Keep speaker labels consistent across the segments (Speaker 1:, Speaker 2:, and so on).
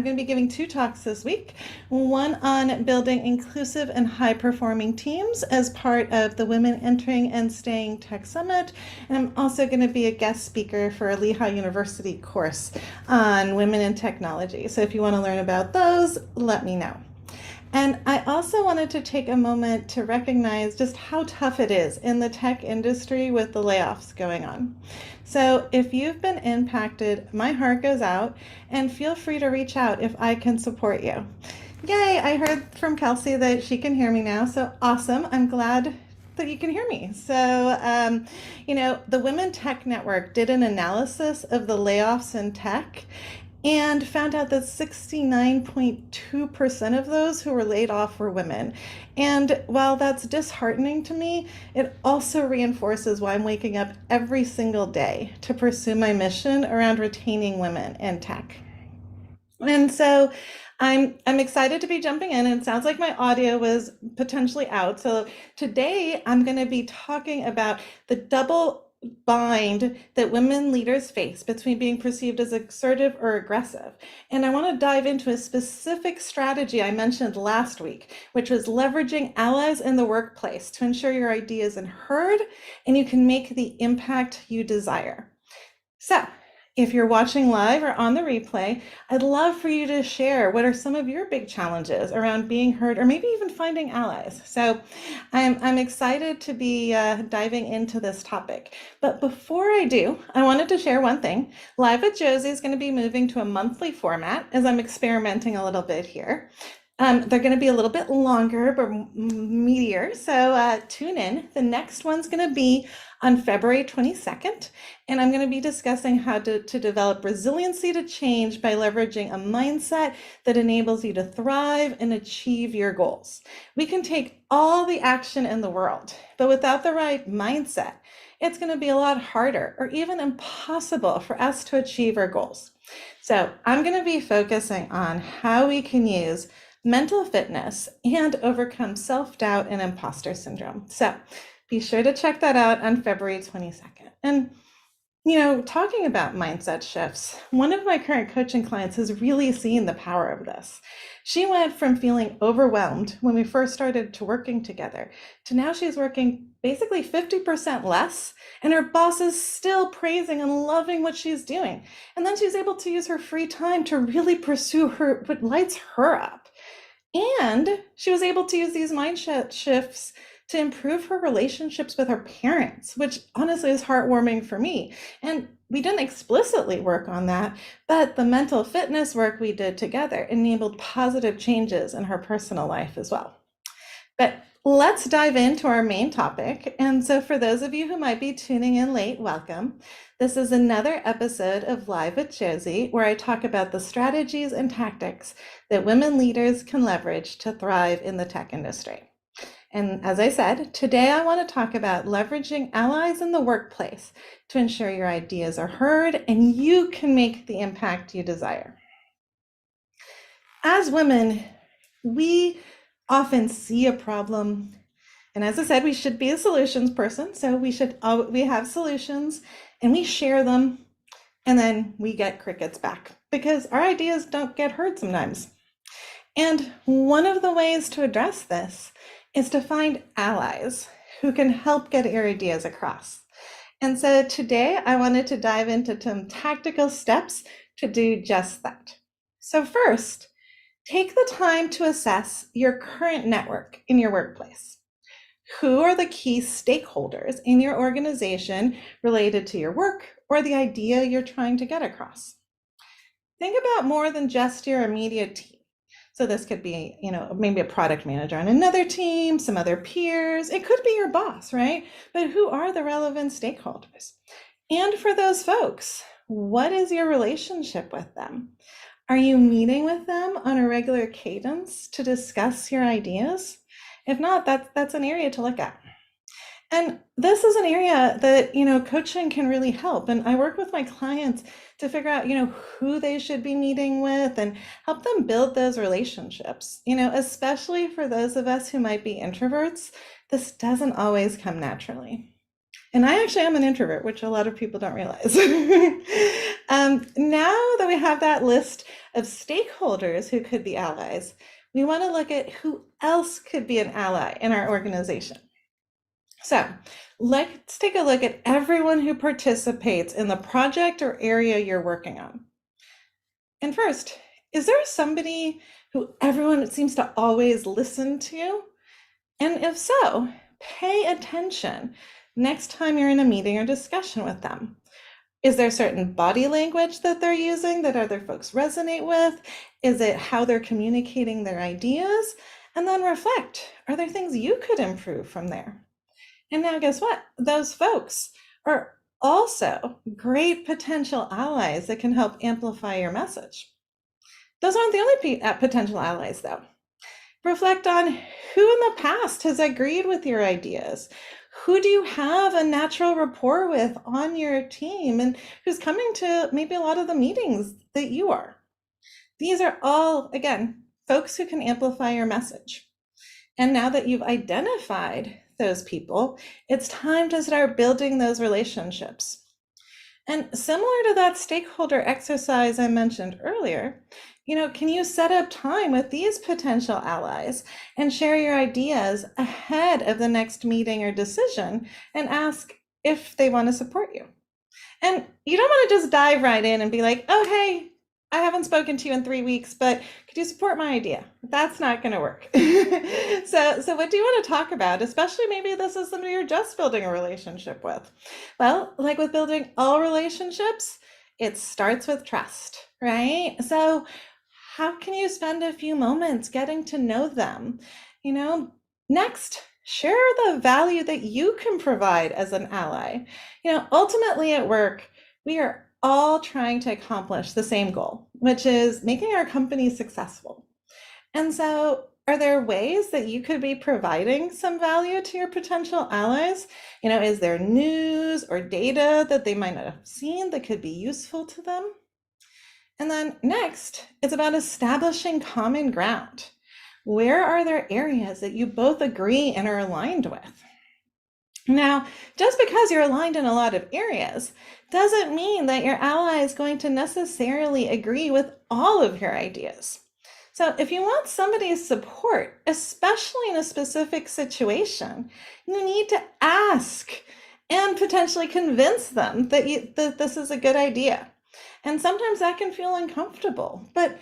Speaker 1: I'm going to be giving 2 talks this week, one on building inclusive and high-performing teams as part of the Women Entering and Staying Tech Summit, and I'm also going to be a guest speaker for a Lehigh University course on women in technology. So if you want to learn about those, let me know. And I also wanted to take a moment to recognize just how tough it is in the tech industry with the layoffs going on. So if you've been impacted, my heart goes out, and feel free to reach out if I can support you. Yay, I heard from Kelsey that she can hear me now, so awesome. I'm glad that you can hear me. So, the Women Tech Network did an analysis of the layoffs in tech and found out that 69.2% of those who were laid off were women. And while that's disheartening to me, it also reinforces why I'm waking up every single day to pursue my mission around retaining women in tech. And so I'm excited to be jumping in, and it sounds like my audio was potentially out. So today I'm going to be talking about the double bind that women leaders face between being perceived as assertive or aggressive. And I want to dive into a specific strategy I mentioned last week, which was leveraging allies in the workplace to ensure your ideas are heard and you can make the impact you desire. So if you're watching live or on the replay, I'd love for you to share what are some of your big challenges around being heard or maybe even finding allies. So I'm excited to be diving into this topic. But before I do, I wanted to share one thing. Live with Jossie is going to be moving to a monthly format as I'm experimenting a little bit here. They're going to be a little bit longer, but meatier. So tune in. The next one's going to be on February 22nd. And I'm going to be discussing how to develop resiliency to change by leveraging a mindset that enables you to thrive and achieve your goals. We can take all the action in the world, but without the right mindset, it's going to be a lot harder or even impossible for us to achieve our goals. So I'm going to be focusing on how we can use mental fitness and overcome self-doubt and imposter syndrome. So be sure to check that out on February 22nd. And talking about mindset shifts, one of my current coaching clients has really seen the power of this. She went from feeling overwhelmed when we first started to working together to now she's working basically 50% less, and her boss is still praising and loving what she's doing. And then she's able to use her free time to really pursue what lights her up. And she was able to use these mindset shifts to improve her relationships with her parents, which honestly is heartwarming for me. And we didn't explicitly work on that, but the mental fitness work we did together enabled positive changes in her personal life as well. But let's dive into our main topic. And so for those of you who might be tuning in late, welcome. This is another episode of Live with Jossie, where I talk about the strategies and tactics that women leaders can leverage to thrive in the tech industry. And as I said, today I want to talk about leveraging allies in the workplace to ensure your ideas are heard and you can make the impact you desire. As women, we often see a problem, and as I said, we should be a solutions person. So we have solutions and we share them, and then we get crickets back because our ideas don't get heard sometimes. And one of the ways to address this is to find allies who can help get your ideas across. And so today I wanted to dive into some tactical steps to do just that. So first, take the time to assess your current network in your workplace. Who are the key stakeholders in your organization related to your work or the idea you're trying to get across? Think about more than just your immediate team. So this could be, maybe a product manager on another team, some other peers. It could be your boss, right? But who are the relevant stakeholders? And for those folks, what is your relationship with them? Are you meeting with them on a regular cadence to discuss your ideas? If not, that's an area to look at. And this is an area that, coaching can really help. And I work with my clients to figure out, who they should be meeting with and help them build those relationships, especially for those of us who might be introverts. This doesn't always come naturally. And I actually am an introvert, which a lot of people don't realize. Now that we have that list of stakeholders who could be allies, we want to look at who else could be an ally in our organization. So let's take a look at everyone who participates in the project or area you're working on. And first, is there somebody who everyone seems to always listen to? And if so, pay attention next time you're in a meeting or discussion with them. Is there certain body language that they're using that other folks resonate with? Is it how they're communicating their ideas? And then reflect, are there things you could improve from there? And now guess what? Those folks are also great potential allies that can help amplify your message. Those aren't the only potential allies though. Reflect on who in the past has agreed with your ideas. Who do you have a natural rapport with on your team and who's coming to maybe a lot of the meetings that you are? These are all, again, folks who can amplify your message. And now that you've identified those people, it's time to start building those relationships. And similar to that stakeholder exercise I mentioned earlier, can you set up time with these potential allies and share your ideas ahead of the next meeting or decision and ask if they want to support you? And you don't want to just dive right in and be like, oh, hey, I haven't spoken to you in 3 weeks, but could you support my idea? That's not going to work. So what do you want to talk about? Especially maybe this is somebody you're just building a relationship with. Well, like with building all relationships, it starts with trust, right? So how can you spend a few moments getting to know them? Next, share the value that you can provide as an ally. Ultimately at work, we are all trying to accomplish the same goal, which is making our company successful. And so are there ways that you could be providing some value to your potential allies? Is there news or data that they might not have seen that could be useful to them? And then next, it's about establishing common ground. Where are there areas that you both agree and are aligned with? Now, just because you're aligned in a lot of areas doesn't mean that your ally is going to necessarily agree with all of your ideas. So if you want somebody's support, especially in a specific situation, you need to ask and potentially convince them that this is a good idea. And sometimes that can feel uncomfortable, but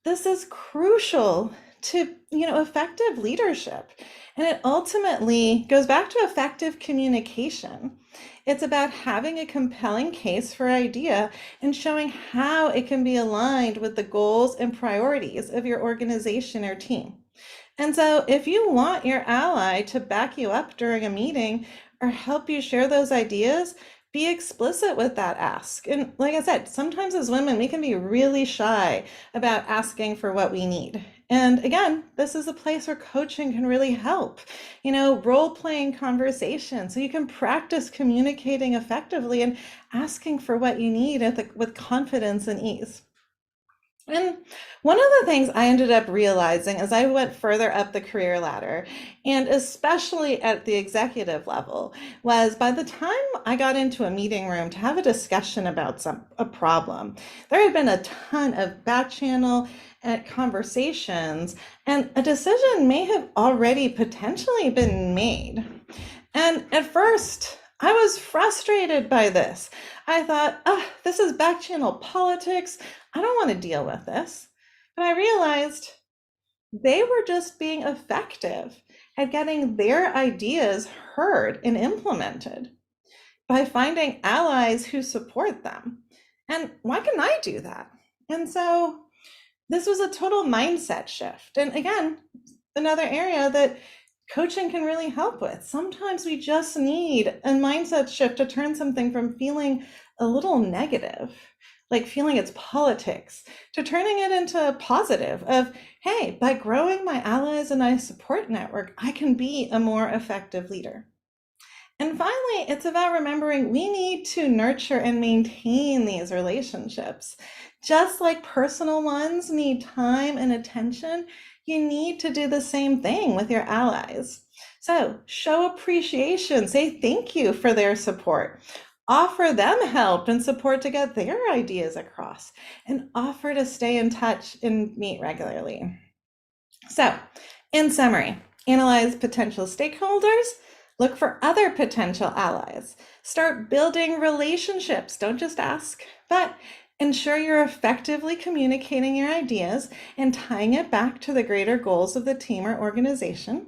Speaker 1: this is crucial to effective leadership. And it ultimately goes back to effective communication. It's about having a compelling case for idea and showing how it can be aligned with the goals and priorities of your organization or team. And so if you want your ally to back you up during a meeting or help you share those ideas, be explicit with that ask. And like I said, sometimes as women, we can be really shy about asking for what we need. And again, this is a place where coaching can really help, role-playing conversations so you can practice communicating effectively and asking for what you need with confidence and ease. And one of the things I ended up realizing as I went further up the career ladder, and especially at the executive level, was by the time I got into a meeting room to have a discussion about a problem, there had been a ton of back channel conversations, and a decision may have already potentially been made. And at first, I was frustrated by this. I thought, this is back channel politics. I don't want to deal with this. But I realized they were just being effective at getting their ideas heard and implemented by finding allies who support them. And why can I do that? And so this was a total mindset shift. And again, another area that coaching can really help with. Sometimes we just need a mindset shift to turn something from feeling a little negative, like feeling it's politics, to turning it into a positive of, hey, by growing my allies and my support network, I can be a more effective leader. And finally, it's about remembering we need to nurture and maintain these relationships. Just like personal ones need time and attention, you need to do the same thing with your allies. So show appreciation, say thank you for their support. Offer them help and support to get their ideas across, and offer to stay in touch and meet regularly. So, in summary, analyze potential stakeholders, look for other potential allies, start building relationships, don't just ask, but ensure you're effectively communicating your ideas and tying it back to the greater goals of the team or organization.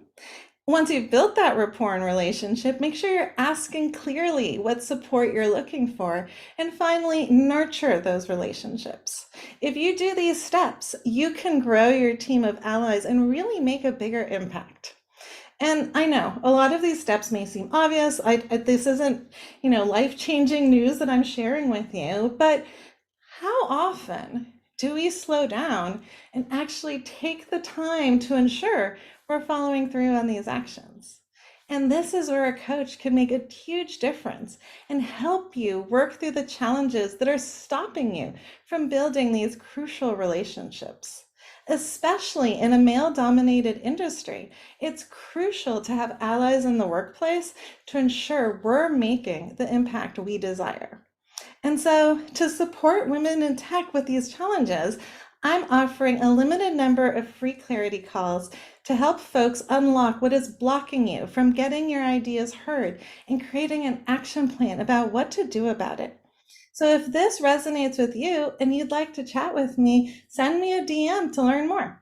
Speaker 1: Once you've built that rapport and relationship, make sure you're asking clearly what support you're looking for. And finally, nurture those relationships. If you do these steps, you can grow your team of allies and really make a bigger impact. And I know a lot of these steps may seem obvious. This isn't, life-changing news that I'm sharing with you, but how often do we slow down and actually take the time to ensure we're following through on these actions? And this is where a coach can make a huge difference and help you work through the challenges that are stopping you from building these crucial relationships. Especially in a male-dominated industry, it's crucial to have allies in the workplace to ensure we're making the impact we desire. And so, to support women in tech with these challenges, I'm offering a limited number of free clarity calls to help folks unlock what is blocking you from getting your ideas heard and creating an action plan about what to do about it. So, if this resonates with you and you'd like to chat with me, send me a DM to learn more.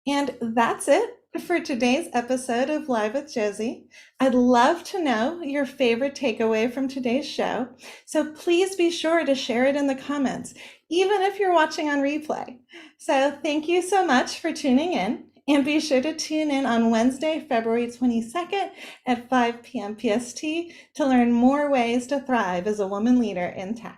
Speaker 1: And that's it for today's episode of Live with Jossie. I'd love to know your favorite takeaway from today's show, so please be sure to share it in the comments, even if you're watching on replay. So thank you so much for tuning in, and be sure to tune in on Wednesday, February 22nd at 5 p.m. PST to learn more ways to thrive as a woman leader in tech.